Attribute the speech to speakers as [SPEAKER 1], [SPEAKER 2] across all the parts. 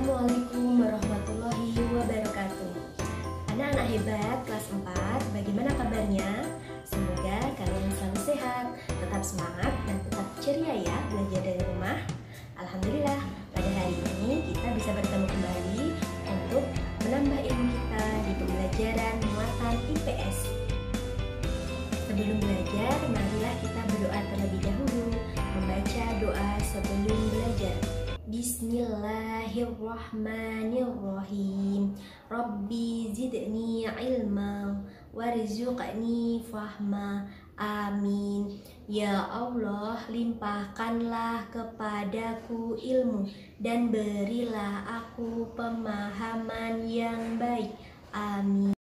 [SPEAKER 1] Assalamualaikum warahmatullahi wabarakatuh. Anak-anak hebat kelas 4, bagaimana kabarnya? Semoga kalian selalu sehat, tetap semangat dan tetap ceria ya belajar dari rumah. Alhamdulillah, pada hari ini kita bisa bertemu kembali untuk menambah ilmu kita di pembelajaran muatan IPS. Sebelum belajar, marilah kita berdoa terlebih dahulu, membaca doa sebelum belajar. Bismillahirrahmanirrahim. Rabbi zidni ilma warzuqni fahma. Amin. Ya Allah, limpahkanlah kepadaku ilmu dan berilah aku pemahaman yang baik. Amin.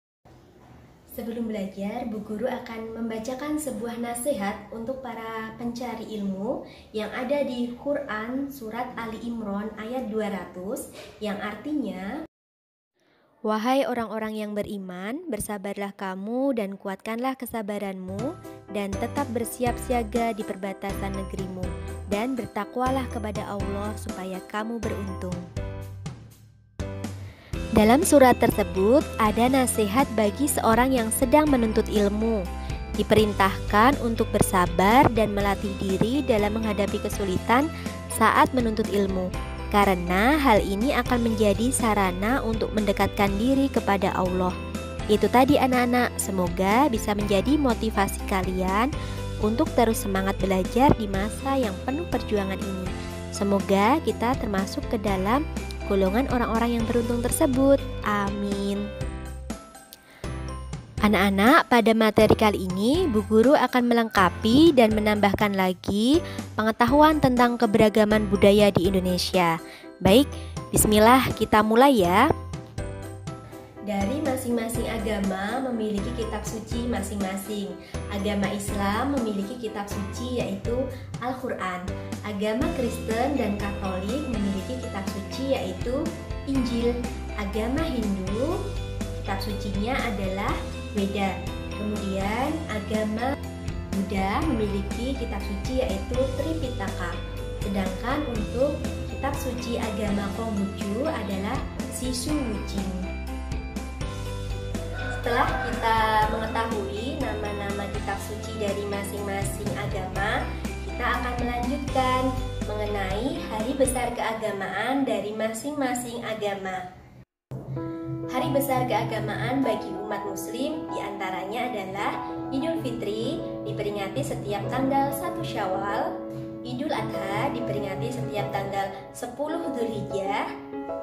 [SPEAKER 1] Sebelum belajar, Bu Guru akan membacakan sebuah nasihat untuk para pencari ilmu yang ada di Quran Surat Ali Imran ayat 200 yang artinya, wahai orang-orang yang beriman, bersabarlah kamu dan kuatkanlah kesabaranmu dan tetap bersiap siaga di perbatasan negerimu dan bertakwalah kepada Allah supaya kamu beruntung. Dalam surat tersebut ada nasihat bagi seorang yang sedang menuntut ilmu. Diperintahkan untuk bersabar dan melatih diri dalam menghadapi kesulitan saat menuntut ilmu, karena hal ini akan menjadi sarana untuk mendekatkan diri kepada Allah. Itu tadi anak-anak, semoga bisa menjadi motivasi kalian untuk terus semangat belajar di masa yang penuh perjuangan ini. Semoga kita termasuk ke dalam golongan orang-orang yang beruntung tersebut. Amin. Anak-anak, pada materi kali ini Bu Guru akan melengkapi dan menambahkan lagi pengetahuan tentang keberagaman budaya di Indonesia. Baik, bismillah, kita mulai ya. Dari masing-masing agama memiliki kitab suci masing-masing. Agama Islam memiliki kitab suci yaitu Al-Quran. Agama Kristen dan Katolik memiliki kitab suci yaitu Injil. Agama Hindu, kitab sucinya adalah Weda. Kemudian agama Buddha memiliki kitab suci yaitu Tripitaka. Sedangkan untuk kitab suci agama Konghucu adalah Sisuwuching. Setelah kita mengetahui nama-nama kitab suci dari masing-masing agama, kita akan melanjutkan mengenai hari besar keagamaan dari masing-masing agama. Hari besar keagamaan bagi umat muslim diantaranya adalah Idul Fitri, diperingati setiap tanggal 1 Syawal, Idul Adha diperingati setiap tanggal 10 Dzulhijjah,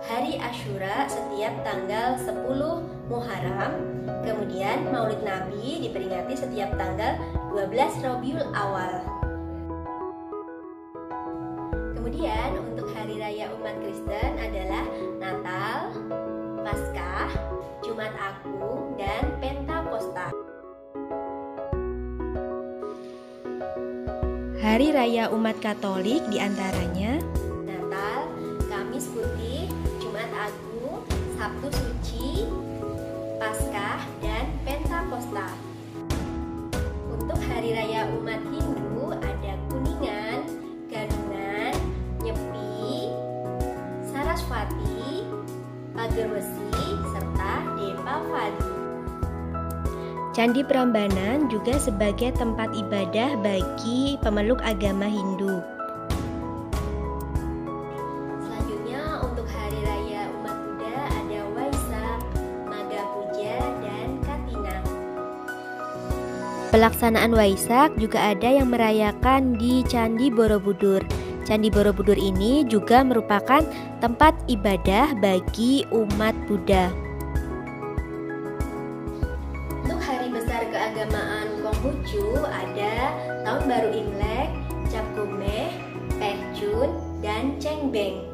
[SPEAKER 1] Hari Asyura setiap tanggal 10 Muharram, kemudian Maulid Nabi diperingati setiap tanggal 12 Rabiul Awal. Kemudian untuk hari raya umat Kristen adalah Natal, Paskah, Jumat Agung, dan Pentakosta. Hari raya umat Katolik diantaranya Natal, Kamis Putih, Jumat Agung, Sabtu Suci, Paskah, dan Pentakosta. Untuk hari raya umat Hindu ada Kuningan, Galungan, Nyepi, Saraswati, Pagerwesi, serta Depavali. Candi Prambanan juga sebagai tempat ibadah bagi pemeluk agama Hindu. Selanjutnya untuk hari raya umat Buddha ada Waisak, Maga Puja, dan Katina. Pelaksanaan Waisak juga ada yang merayakan di Candi Borobudur. Candi Borobudur ini juga merupakan tempat ibadah bagi umat Buddha. Keagamaan Konghucu ada Tahun Baru Imlek, Cap Gomeh, Pehchun, dan Cengbeng.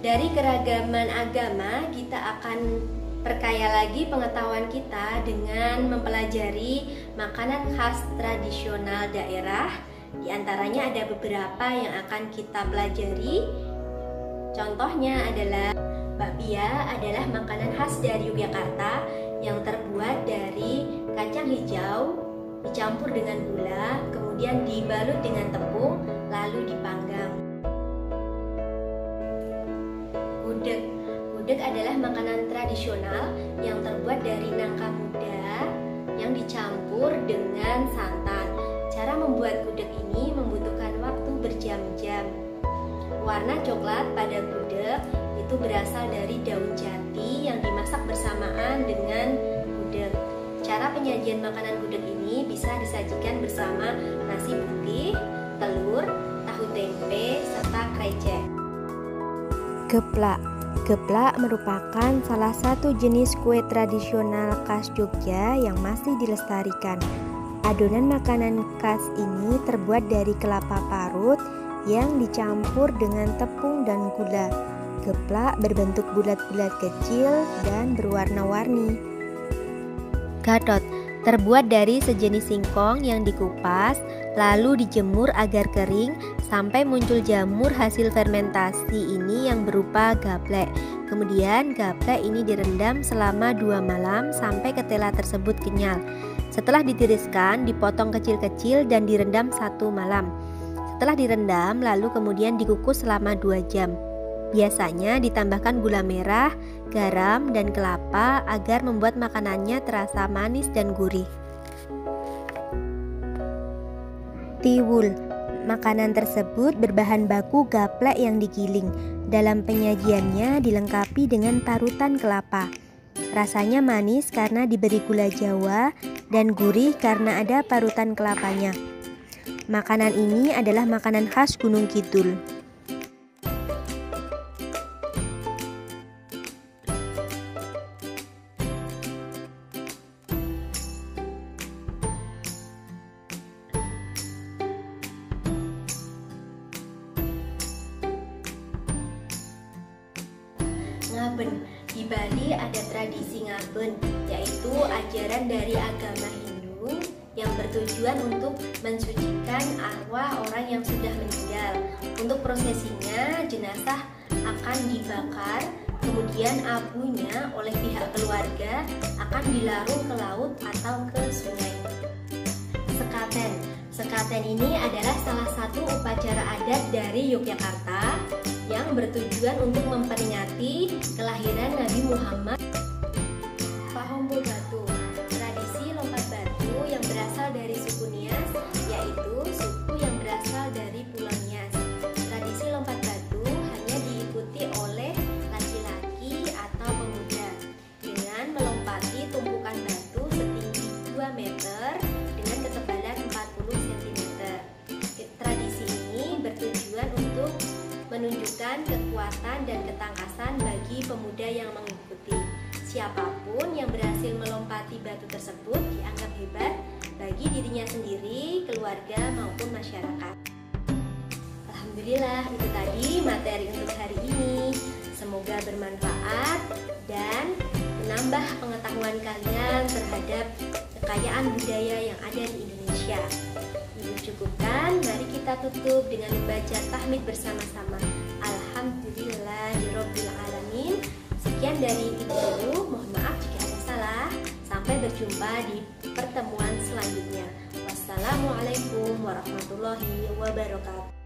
[SPEAKER 1] Dari keragaman agama kita akan perkaya lagi pengetahuan kita dengan mempelajari makanan khas tradisional daerah. Di antaranya ada beberapa yang akan kita pelajari. Contohnya adalah bakpia, adalah makanan khas dari Yogyakarta yang terbuat dari kacang hijau dicampur dengan gula, kemudian dibalut dengan tepung, lalu dipanggang. Gudeg Gudeg adalah makanan tradisional yang terbuat dari nangka muda yang dicampur dengan santan. Cara membuat gudeg ini membutuhkan waktu berjam-jam. Warna coklat pada gudeg itu berasal dari daun jati yang dimasak bersamaan dengan gudeg. Cara penyajian makanan gudeg ini bisa disajikan bersama nasi putih, telur, tahu tempe, serta krecek.
[SPEAKER 2] Geplak. Geplak merupakan salah satu jenis kue tradisional khas Jogja yang masih dilestarikan. Adonan makanan khas ini terbuat dari kelapa parut yang dicampur dengan tepung dan gula. Geplak berbentuk bulat-bulat kecil dan berwarna-warni. Gatot terbuat dari sejenis singkong yang dikupas lalu dijemur agar kering sampai muncul jamur hasil fermentasi ini yang berupa gaplek. Kemudian gaplek ini direndam selama 2 malam sampai ketela tersebut kenyal. Setelah ditiriskan, dipotong kecil-kecil dan direndam 1 malam. Setelah direndam, lalu kemudian dikukus selama 2 jam. Biasanya ditambahkan gula merah, garam, dan kelapa agar membuat makanannya terasa manis dan gurih. Tiwul. Makanan tersebut berbahan baku gaplek yang digiling. Dalam penyajiannya dilengkapi dengan parutan kelapa. Rasanya manis karena diberi gula Jawa dan gurih karena ada parutan kelapanya. Makanan ini adalah makanan khas Gunung Kidul.
[SPEAKER 1] Ngaben. Di Bali ada tradisi ngaben, yaitu ajaran dari agama Hindu yang bertujuan untuk mensucikan arwah orang yang sudah meninggal. Untuk prosesinya, jenazah akan dibakar, kemudian abunya oleh pihak keluarga akan dilarung ke laut atau ke sungai. Sekaten. Sekaten ini adalah salah satu upacara adat dari Yogyakarta yang bertujuan untuk memperingati kelahiran Nabi Muhammad. Pahombol Batu. Tradisi lompat batu yang berasal dari suku Nias, yaitu suku yang berasal dari Pulau Nias. Tradisi lompat batu hanya diikuti oleh laki-laki atau pemuda dengan melompati tumpukan batu setinggi 2 meter dengan ketebalan 40 cm. Tradisi ini bertujuan untuk menunjukkan kekuatan dan ketangkasan bagi pemuda yang mengikuti. Siapapun yang berhasil melompati batu tersebut dianggap hebat bagi dirinya sendiri, keluarga maupun masyarakat. Alhamdulillah, itu tadi materi untuk hari ini. Semoga bermanfaat dan menambah pengetahuan kalian terhadap kekayaan budaya yang ada di Indonesia. Ibu cukupkan, mari kita tutup dengan membaca tahmid bersama-sama. Alhamdulillahirabbil alamin. Sekian dari Ibu Guru, mohon maaf jika ada salah. Sampai berjumpa di pertemuan selanjutnya. Wassalamualaikum warahmatullahi wabarakatuh.